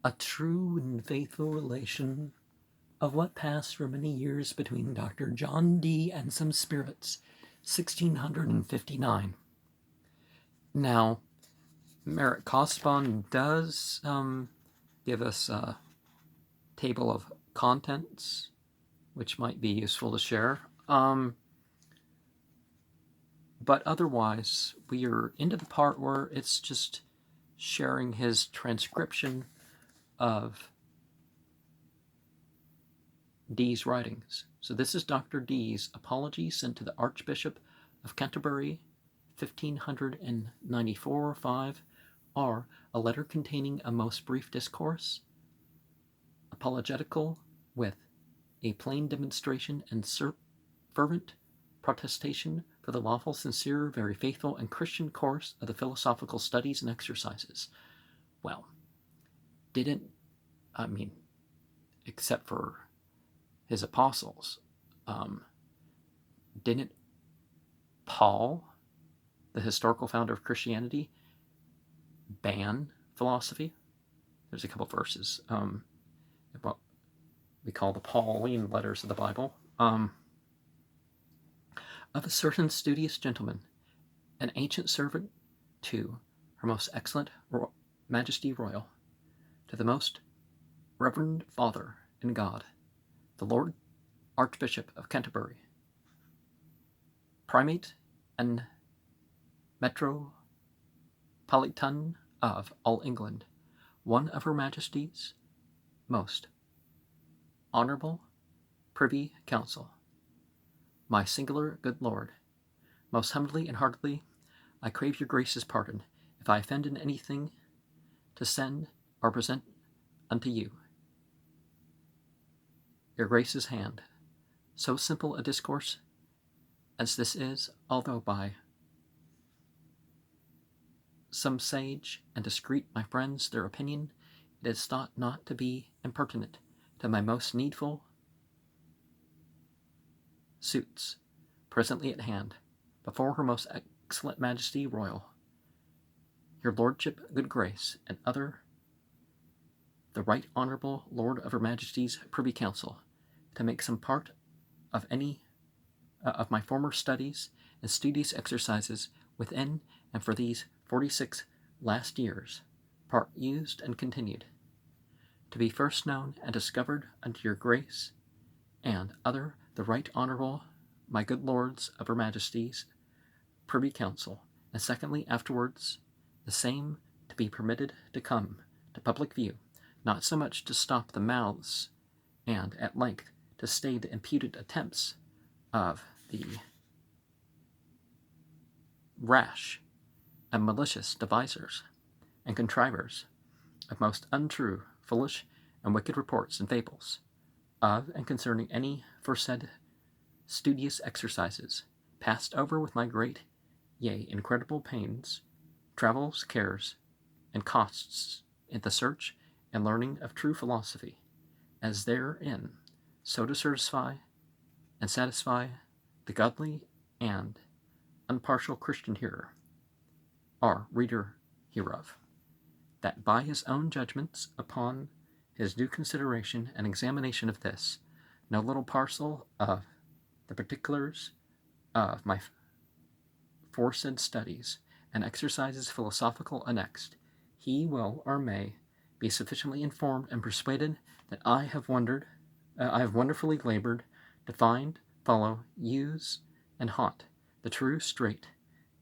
A true and faithful relation of what passed for many years between Dr. John Dee and some spirits, 1659. Now, Meric Casaubon does give us a table of contents, which might be useful to share. But otherwise, we are into the part where it's just sharing his transcription of Dee's writings. So this is Dr. Dee's apology sent to the Archbishop of Canterbury, 1594-5, or a letter containing a most brief discourse, apologetical, with a plain demonstration and fervent protestation for the lawful, sincere, very faithful, and Christian course of the philosophical studies and exercises. Well, except for his apostles, didn't Paul, the historical founder of Christianity, ban philosophy? There's a couple verses, what we call the Pauline letters of the Bible, of a certain studious gentleman, an ancient servant to her most excellent Majesty Royal, to the most Reverend Father in God, the Lord Archbishop of Canterbury, Primate and Metropolitan of all England, one of Her Majesty's most Honourable Privy Council, my singular good Lord, most humbly and heartily I crave your Grace's pardon if I offend in anything to send or present unto you your Grace's hand. So simple a discourse as this is, although by some sage and discreet my friends their opinion, it is thought not to be impertinent to my most needful suits presently at hand, before Her most excellent Majesty Royal, your Lordship, good Grace, and other the Right Honourable Lord of Her Majesty's Privy Council, to make some part of any of my former studies and studious exercises within and for these 46 last years, part used and continued, to be first known and discovered unto your Grace and other the Right Honourable my good Lords of Her Majesty's Privy Council, and secondly afterwards the same to be permitted to come to public view, not so much to stop the mouths and at length to stay the imputed attempts of the rash and malicious devisers and contrivers of most untrue, foolish, and wicked reports and fables of and concerning any foresaid studious exercises, passed over with my great, yea, incredible pains, travels, cares, and costs in the search and learning of true philosophy, as therein so to satisfy the godly and impartial Christian hearer, or reader hereof, that by his own judgments, upon his due consideration and examination of this, no little parcel of the particulars of my foresaid studies and exercises philosophical annexed, he will or may be sufficiently informed and persuaded that I have wonderfully labored to find, follow, use, and haunt the true, straight,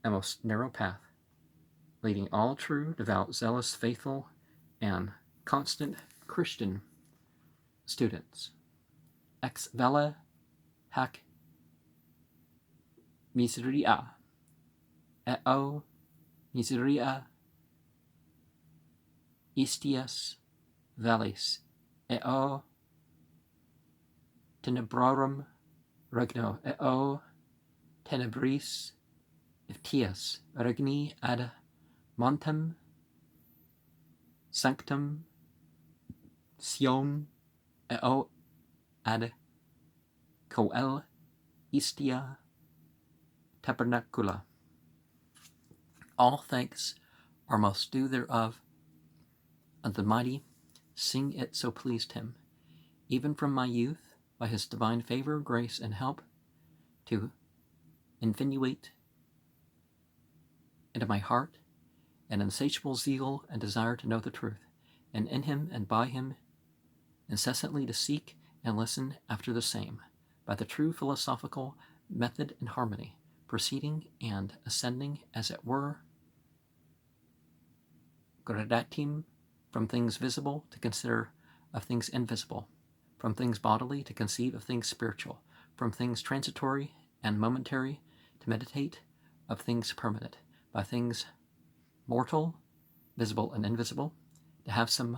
and most narrow path, leading all true, devout, zealous, faithful, and constant Christian students. Ex vale hac miseria, eo miseria istias valles, eo tenebrarum regno, eo tenebris iptias regni ad montem sanctum Sion, eo ad coel istia tabernacula. All thanks are most due thereof unto the mighty sing it so pleased him, even from my youth, by his divine favor, grace, and help, to insinuate into my heart an insatiable zeal and desire to know the truth, and in him and by him incessantly to seek and listen after the same, by the true philosophical method and harmony, proceeding and ascending, as it were, gradatim, from things visible to consider of things invisible, from things bodily to conceive of things spiritual, from things transitory and momentary to meditate of things permanent, by things mortal, visible and invisible, to have some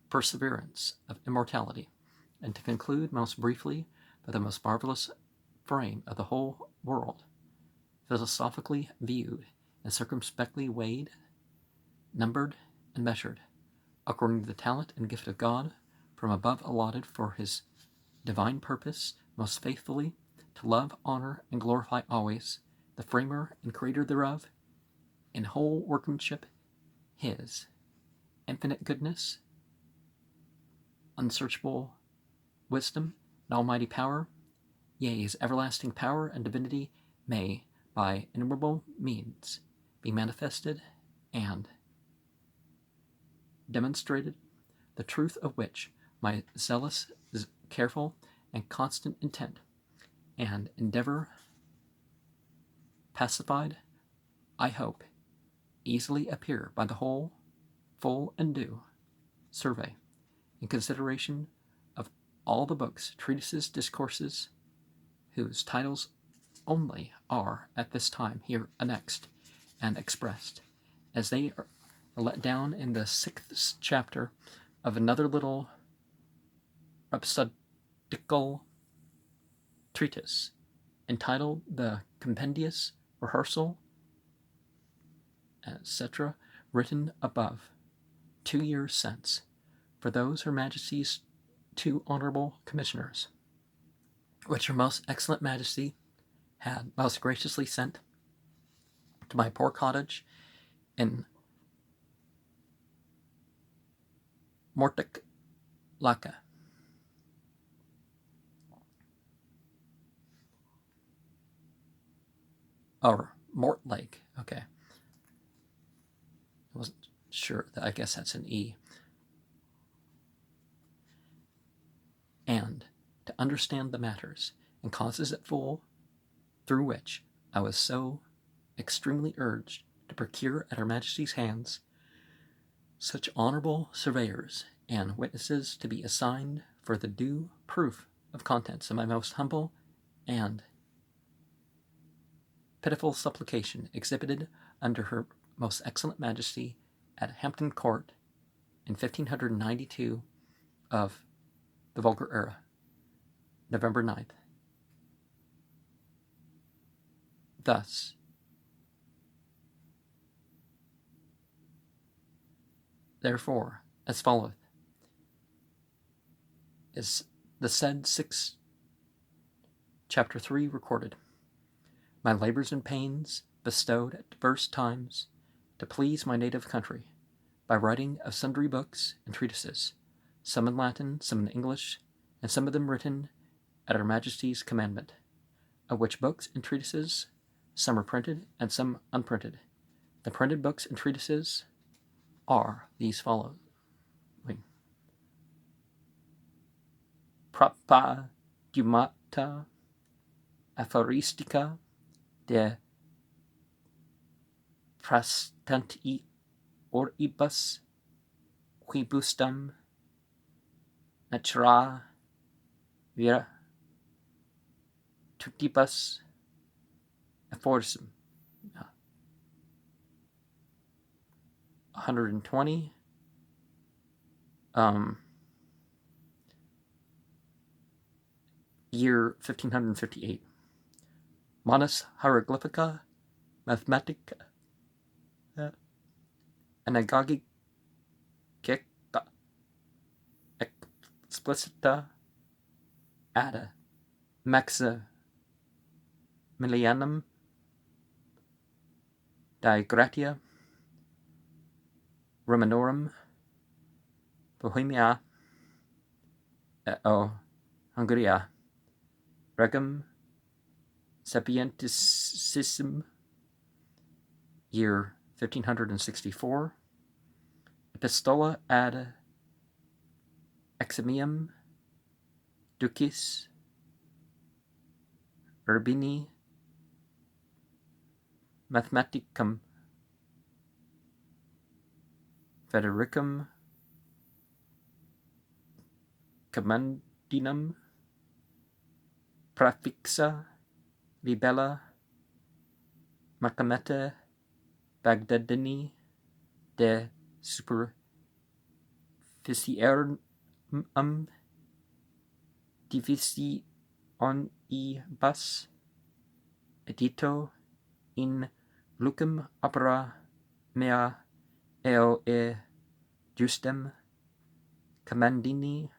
perseverance of immortality, and to conclude most briefly by the most marvelous frame of the whole world, philosophically viewed and circumspectly weighed, numbered, and measured, according to the talent and gift of God, from above allotted for his divine purpose, most faithfully to love, honor, and glorify always the framer and creator thereof, in whole workmanship his infinite goodness, unsearchable wisdom, and almighty power, yea, his everlasting power and divinity may, by innumerable means, be manifested and demonstrated, the truth of which my zealous, careful, and constant intent and endeavor pacified, I hope, easily appear by the whole, full and due survey and consideration of all the books, treatises, discourses, whose titles only are at this time here annexed and expressed, as they are let down in the 6th chapter of another little rhapsodical treatise, entitled The Compendious Rehearsal, etc., written above 2 years since, for those Her Majesty's 2 honorable commissioners, which Her Most Excellent Majesty had most graciously sent to my poor cottage in Mortic Laka. Or Mortlake, okay. I wasn't sure. I guess that's an E. And to understand the matters and causes at full, through which I was so extremely urged to procure at Her Majesty's hands such honorable surveyors and witnesses to be assigned for the due proof of contents of my most humble and pitiful supplication exhibited under Her Most Excellent Majesty at Hampton Court in 1592 of the vulgar era, November 9th. Thus, therefore, as followeth, is the said 6th chapter 3 recorded. My labors and pains bestowed at diverse times to please my native country, by writing of sundry books and treatises, some in Latin, some in English, and some of them written at Her Majesty's commandment, of which books and treatises some are printed and some unprinted. The printed books and treatises are these following: Propagumata Aphoristica de Prastanti Oribus Quibusdam Natura Vira Tutibus Aphorism. 120. Year 1558. Manus Hieroglyphica Mathematica Anagogica Explicita Ada Maximilianum Die Gratia Romanorum Bohemia Hungaria Regum Sapientissimum, year 1564, Epistola ad Eximium Ducis Urbini Mathematicum Federicum Commandinum Praefixa Libella Macamete Bagdadini de Superficiarum Divisionibus edito in lucem opera mea eo justem commandini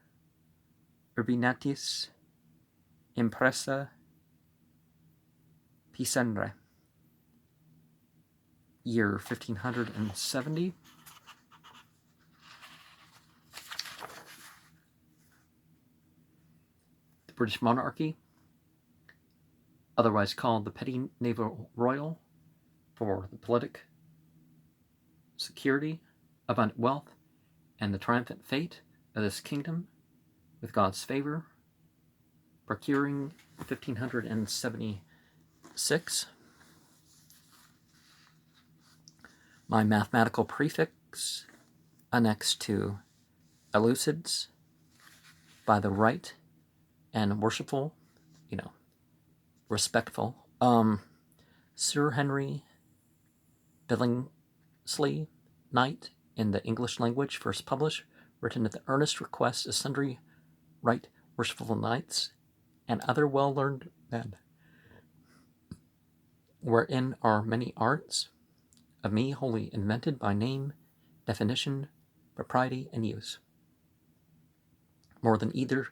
urbinatis impressa Picenre, year 1570. The British monarchy, otherwise called the Petty Naval Royal, for the politic security, abundant wealth, and the triumphant fate of this kingdom, with God's favor, procuring 1576. My mathematical prefix annexed to elucids by the right and worshipful, respectful, Sir Henry Billingsley, Knight, in the English language, first published, written at the earnest request of sundry right worshipful knights and other well-learned men, wherein are many arts of me wholly invented by name, definition, propriety, and use, more than either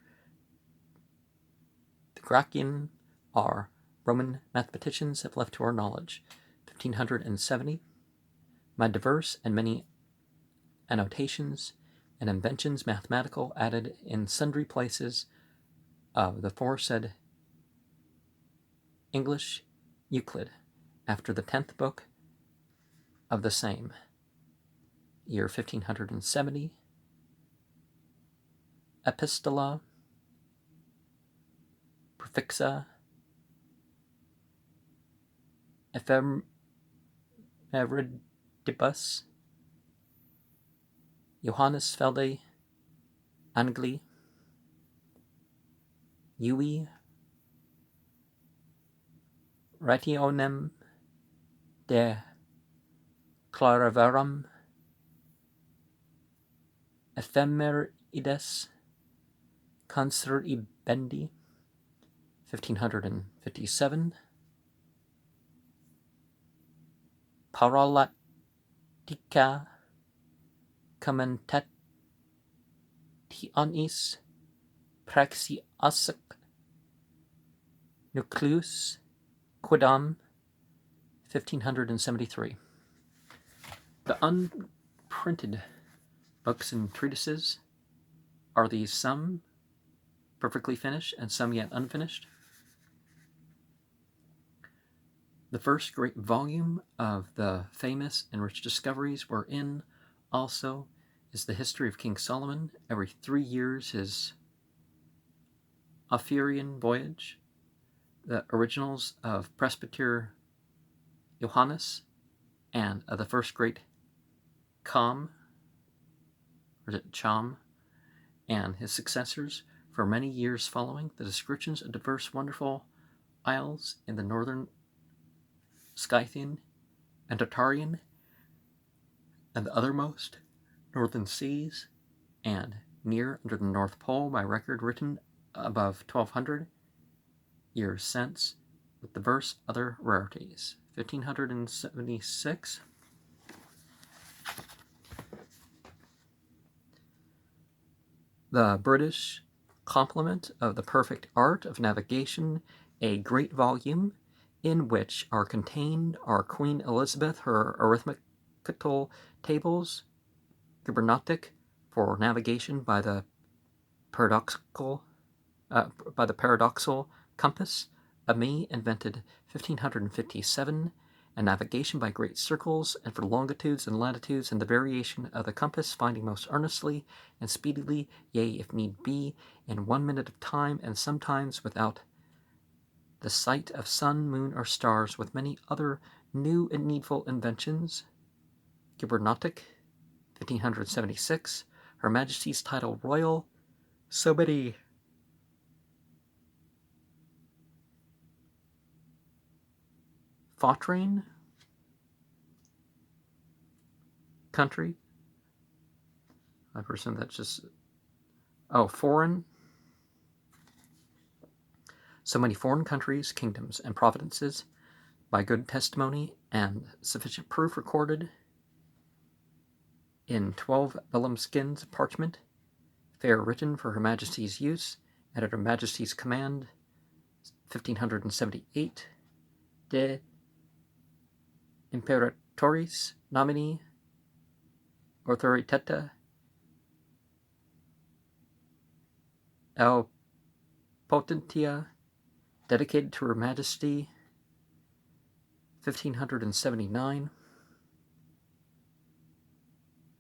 the Grecian or Roman mathematicians have left to our knowledge. 1570. My diverse and many annotations and inventions mathematical added in sundry places of the foresaid English Euclid, after the 10th book of the same, year 1570, Epistola Prefixa Ephemeridibus Johannes Felde Angli Ui Rationem de Claraverum Ephemerides Concertibendi, 1557, Paralatica Commentationis Praxiasic Nucleus Quidam, 1573. The unprinted books and treatises are these: some perfectly finished and some yet unfinished. The first great volume of the famous and rich discoveries wherein also is the history of King Solomon, every 3 years his Ophirian voyage, the originals of Presbyter Johannes, and of the first great Cham, and his successors for many years following, the descriptions of diverse wonderful isles in the northern Scythian and Tartarian and the othermost northern seas, and near under the North Pole by record written above 1200 years since, with diverse other rarities. 1576. The British Complement of the Perfect Art of Navigation, a great volume in which are contained our Queen Elizabeth, her arithmetical tables, Cybernetic for navigation by the paradoxical compass. Amé invented 1557, and navigation by great circles, and for longitudes and latitudes, and the variation of the compass, finding most earnestly and speedily, yea, if need be, in 1 minute of time, and sometimes without the sight of sun, moon, or stars, with many other new and needful inventions. Cybernetic, 1576. Her Majesty's title royal. So many Fautrain, country. I presume that's just, foreign. So many foreign countries, kingdoms, and providences, by good testimony and sufficient proof recorded in 12 vellum skins of parchment, fair written for Her Majesty's use, and at Her Majesty's command, 1578, de Imperatoris nomini Authoriteta El Potentia, dedicated to Her Majesty, 1579.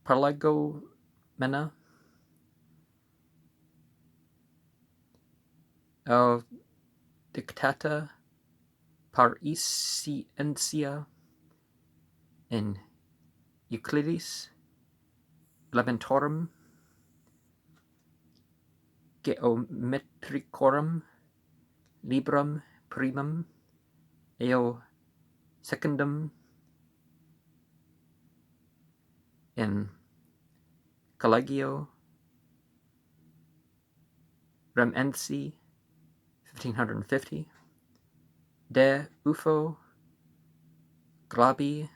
Parlegomena El Dictata Parisiensia in Euclidis Elementorum Geometricorum Librum Primum eo secundum in Collegio Remensi, 1550, de UFO glabi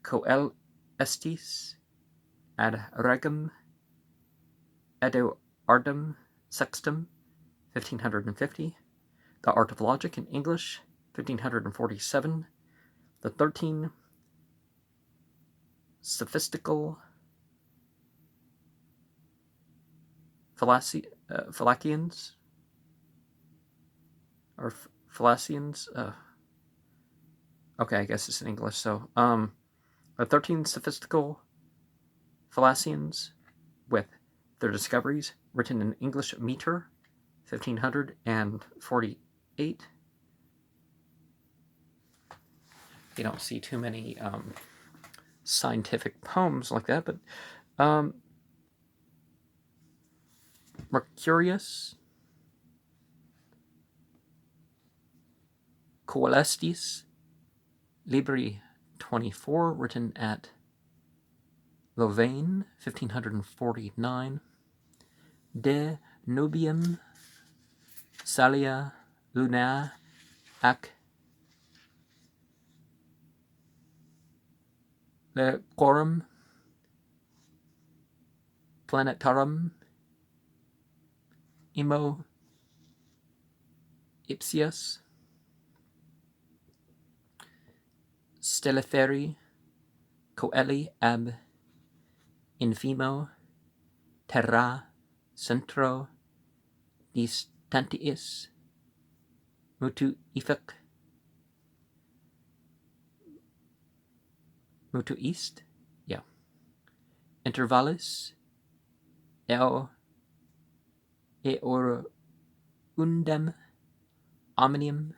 coel estis ad regum Eduardum Sextum, 1550, The Art of Logic in English, 1547, The 13 Sophistical Fallacians, or Fallacians, okay, I guess it's in English, so, the 13 Sophistical Fallacians with their discoveries, written in English meter, 1548. You don't see too many scientific poems like that, but Mercurius Coelestis, Libri 24, written at Louvain, 1549, De Nubium Salia Luna ac Lecorum Planetarum Imo Ipsius Stelliferi Coeli ab infimo terra centro distantiis mutu east, yeah, intervallis eorundem omnium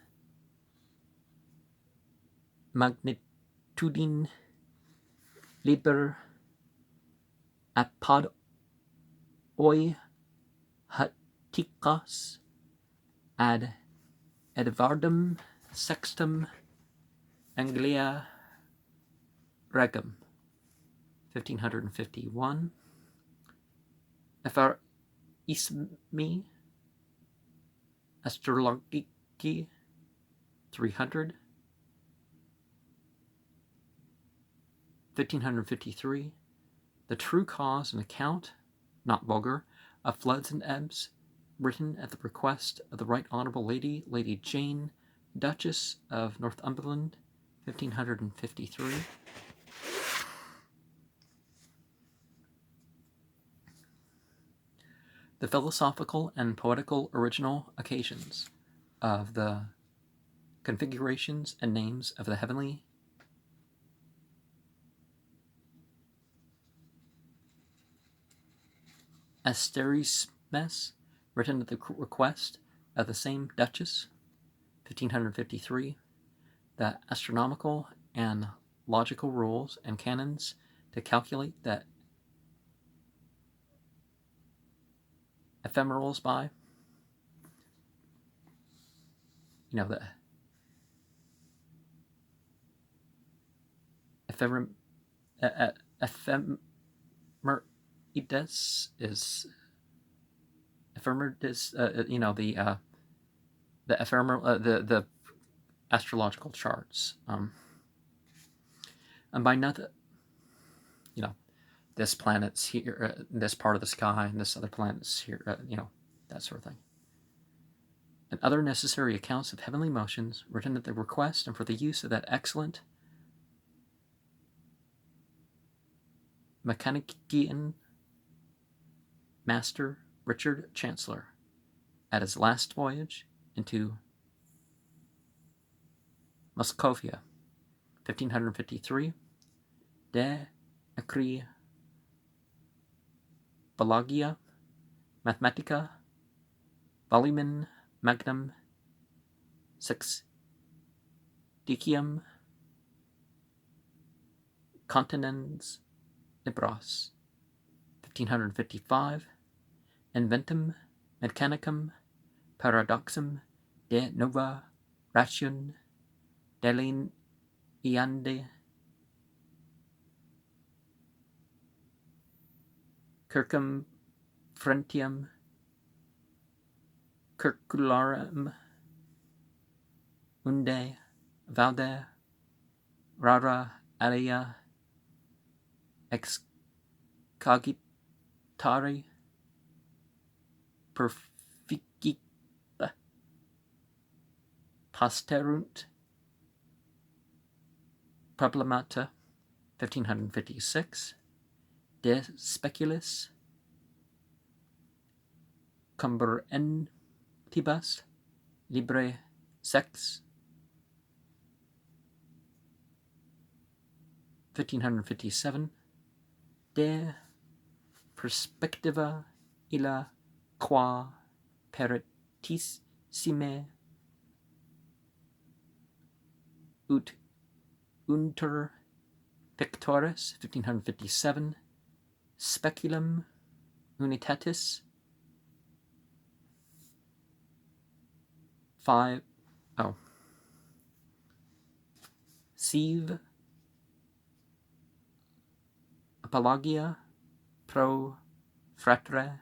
magnitudine liber apod oi haticos ad Edvardum Sextum Anglia Regum, 1551, Apharismi Astrologici, 300, 1553, The True Cause and Account, not vulgar, of Floods and Ebbs, written at the request of the Right Honourable Lady Jane, Duchess of Northumberland, 1553. The philosophical and poetical original occasions of the configurations and names of the heavenly asterismes, written at the request of the same Duchess, 1553, the astronomical and logical rules and canons to calculate the ephemerals by, the ephemerides is ephemerides, the ephemeral, the astrological charts, and by nothing, this planet's here, this part of the sky, and this other planet's here, that sort of thing. And other necessary accounts of heavenly motions written at the request and for the use of that excellent mechanician Master Richard Chancellor at his last voyage into Muscovia, 1553, de Acri Biologia Mathematica Volumen Magnum Sexticium Continens Libros, 1555, Inventum Mechanicum Paradoxum de Nova Ration Delineande Circumferentium Circularum Unde Valde Rara Alia Excogitari Perficita Posterunt Problemata, 1556, De Speculis Cumberentibus Libre Sex, 1557, De Perspectiva illa qua peritissime ut unter pictores, 1557, Speculum Unitatis, 5, Sive Apologia pro fratre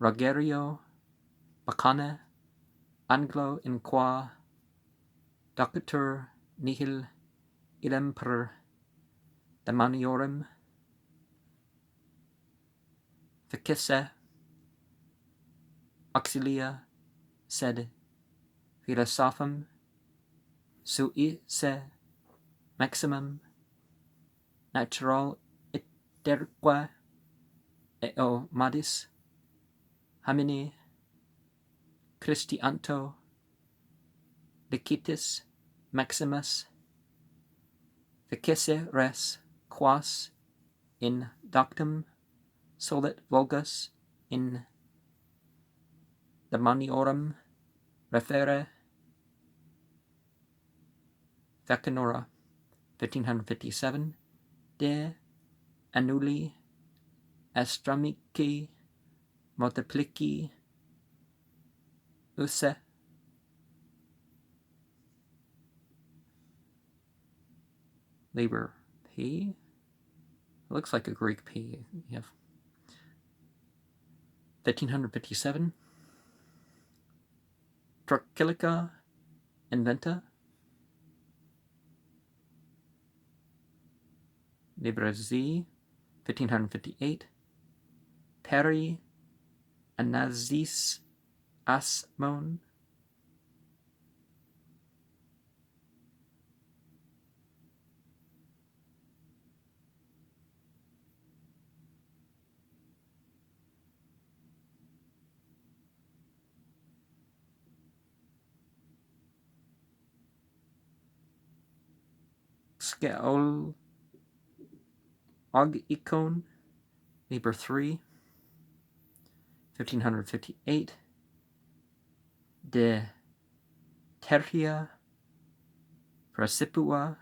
Rogerio Bacane Anglo in qua docatur nihil idem per demoniorum ficisse auxilia sed philosophum sui se maximum natural iterque eo modis homini Christianto licitis maximus ficisse res quas in doctum solet vulgus in demoniorum referre Fecanora, 1557, de annuli astronomici multiplici use Liber P. It looks like a Greek P. You have 1557. Trochilica Inventa. Liber Z. 1558. Peri Anazis Asmon. Skeol Og Icon, Liber 3, 1558, De Tertia Precipua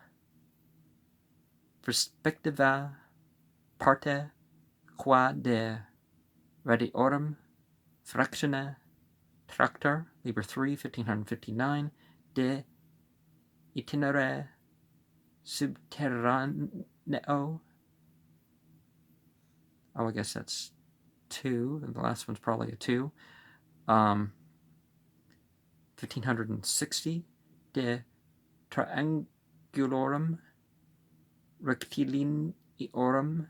Perspectiva Parte Qua de Radiorum Fractione Tractor, Liber 3, 1559, De Itinere Subterraneo. Oh, I guess that's 2, and the last one's probably a 2. 1560, De Triangulorum Rectiliniorum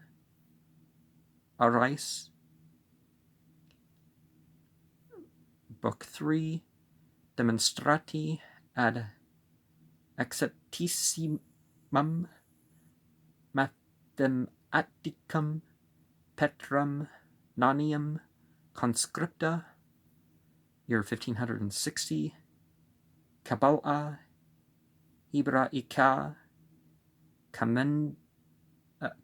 Arais, Book 3, Demonstrati ad Exceptissimum Mathematicum Petrum Nonium Conscripta, year 1560, Cabala Hebraica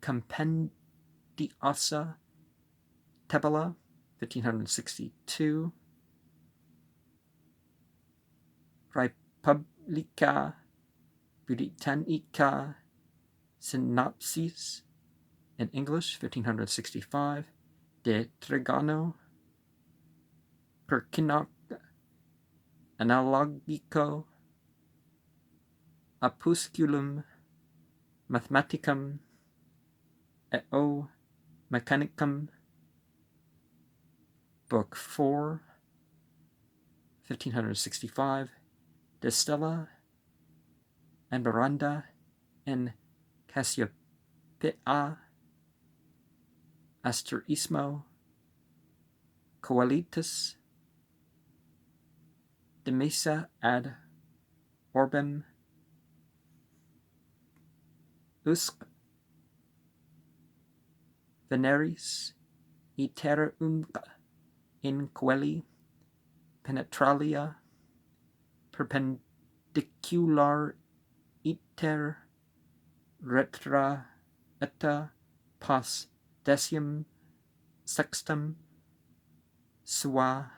Compendiosa Tabula, 1562, Republica Britannica Synopsis, in English, 1565, De Trigano Perkinoc Analogico Opusculum Mathematicum eo Mechanicum, Book 4, 1565, De Stella and Miranda in Cassiopeia Asterismo Coelitus de Mesa ad Orbem Usque Veneris iterum in coeli penetralia perpendicular iter retra eta pos decium sextum sua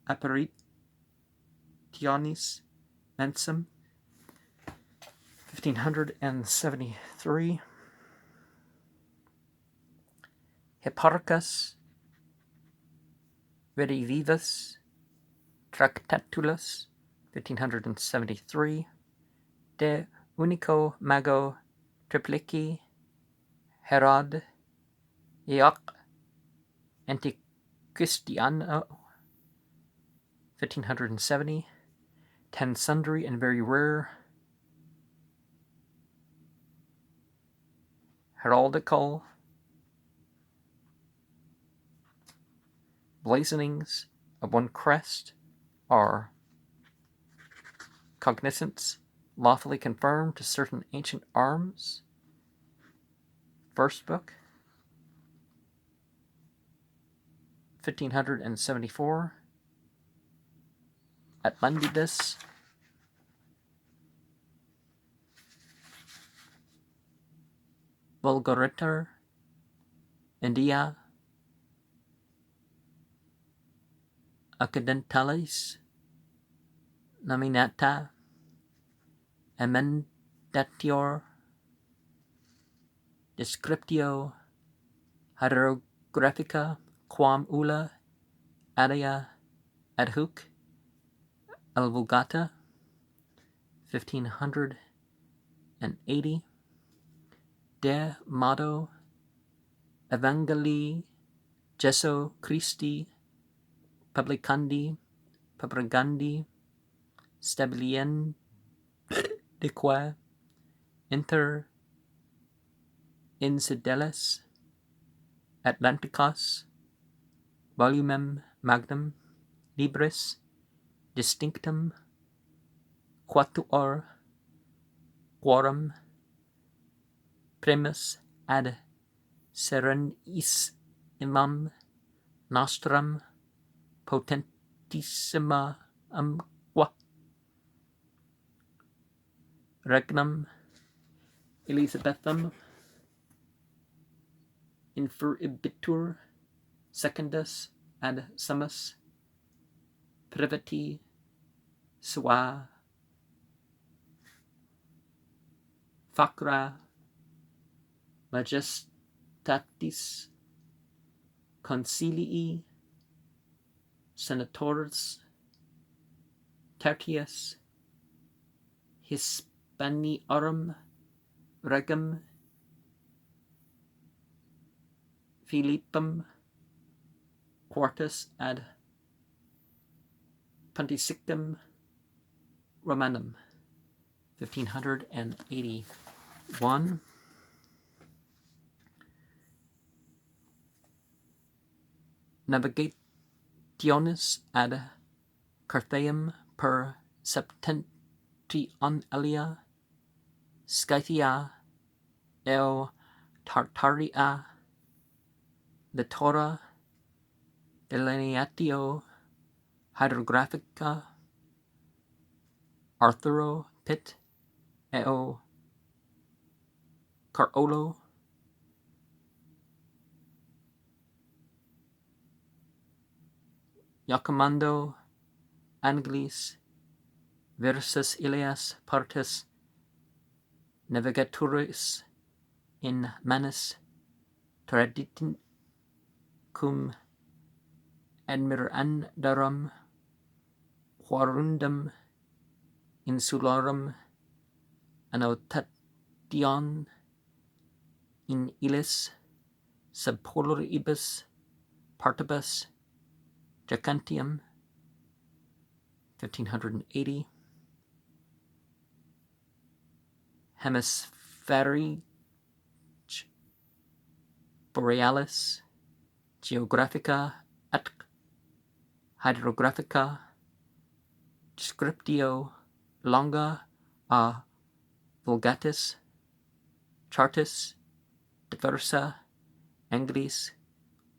apparitionis mensum, 1573, Hipparchus Redivivus Tractatulus, 1573, De Unico Mago Triplici Herod Eoc Antichristiano, 1570, 10 sundry and very rare heraldical blazonings of one crest are cognizance lawfully confirmed to certain ancient arms. First book, 1574, Atlantidus, Vulgaritor, India, Occidentalis, Nominata, Emendatior, Descriptio, Hydrographica, quam ulla, adea, ad hoc, el Vulgata, 1580, De modo Evangelii Jesu Christi publicandi propagandi stabiliendique inter infideles Atlanticos volumem magnum libris distinctum quatuor quorum primus ad serenissimam nostrum potentissima qua regnum Elizabethum inferibitur secundus ad summus privati sua facra majestatis concilii senators tertius Hispaniarum regum Philippum quartus ad Pontificum Romanum, 1581. Navigationis ad Carthaeum per septentrion alia Scythia el Tartaria littora delineatio hydrographica Arthuro Pitt eo Carolo Iacomando Anglis versus Ilias partis navigaturis in manus traditin cum admirandarum quorundum insularum annotation in illis subpoloribus partibus Jacantium, 1580. Hemispheric Borealis Geographica et Hydrographica Descriptio longa a vulgatis chartis diversa Anglis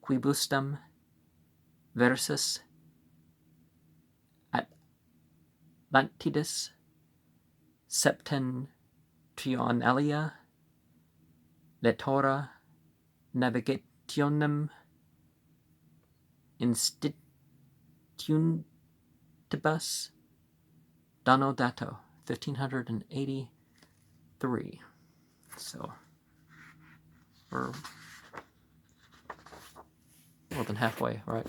quibusdam versus Atlantidis septentrionalia littora navigationem institutibus Dono dato, 1583. So we're more than halfway, right?